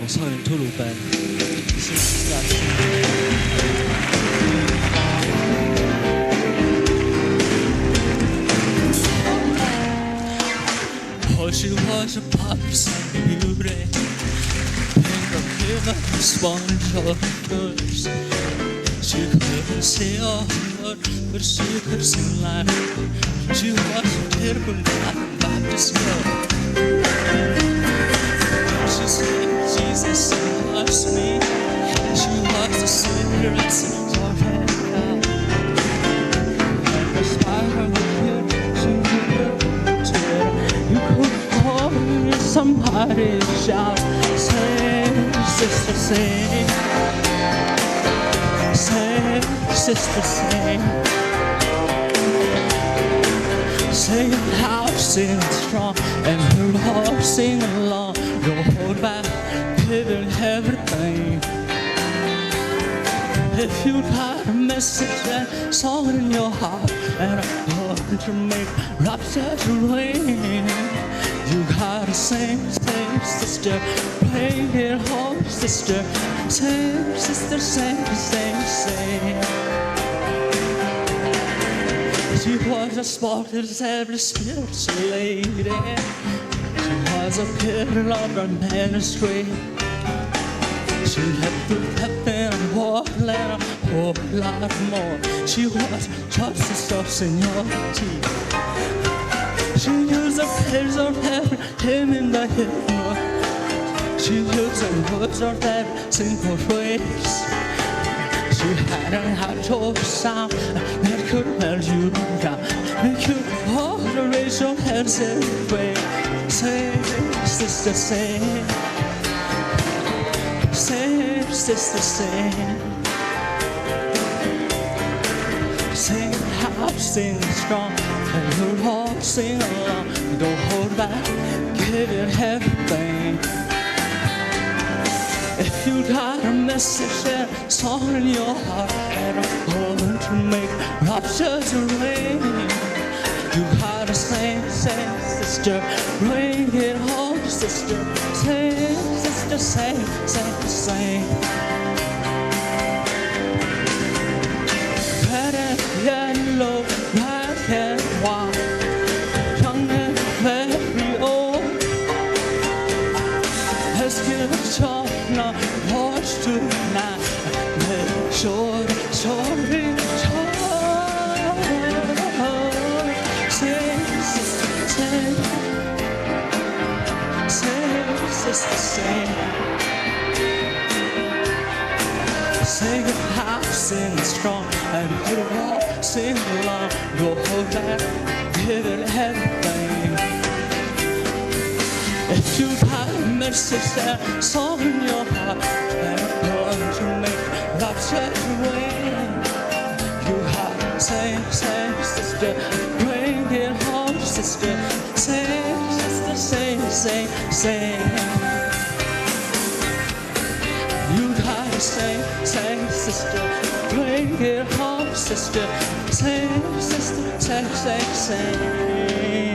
们唱人吐鲁班，谢谢大家。She was a pop's beauty, pink of heaven, sponge of girls. She couldn't say a word, but she could sing like she was a terrible Baptist girl. She said Jesus loves me. She was the spirit's of hell. And the spire of the hill, she could tell. You could call somebody shout, say, sister, say, say, sister, say, say your house sing strong and her heart sing along. Don't hold back, give it everything. If you got a message and song in your heart and a want to make rapture rain, you gotta sing, sing, sister, bring it home, sister, sing, sister, sing, sing, sing. She was a spotted, every spiritual lady. She was a pillar of her ministry. She had to have been walk and a whole lot more. She was justice of seniority. She used the page of heaven, him in the hymn. She used the words of every single phrase. She hadn't had to sound that could melt you down. Make you all the raise your hands and pray. Say, sister, say. Say, sister, say. Sing how sing strong, and you'll all sing along. Don't hold back, give it everything. If you got a message and a song in your heart and a moment to make rapture to rain, you gotta sing, sing, sister, bring it home, sister, sing, sister, sing, sing, sing. Red and yellow, black and white, young and very old. Let's give a shot, not watch tonight. Make sure, sorry, sing, sister, sing, sing, sister, sing. Sing it high, sing it strong, and you all sing along. Go hold back, give it everything. If you got a message and a song in your heart and a want to make rapture rain, you gotta sing, sing, sister, bring it home, sister, sing, sister, sing, sing, sing. You gotta sing, sing, sister, bring it home, sister, sing, sister, sing, sing, sing.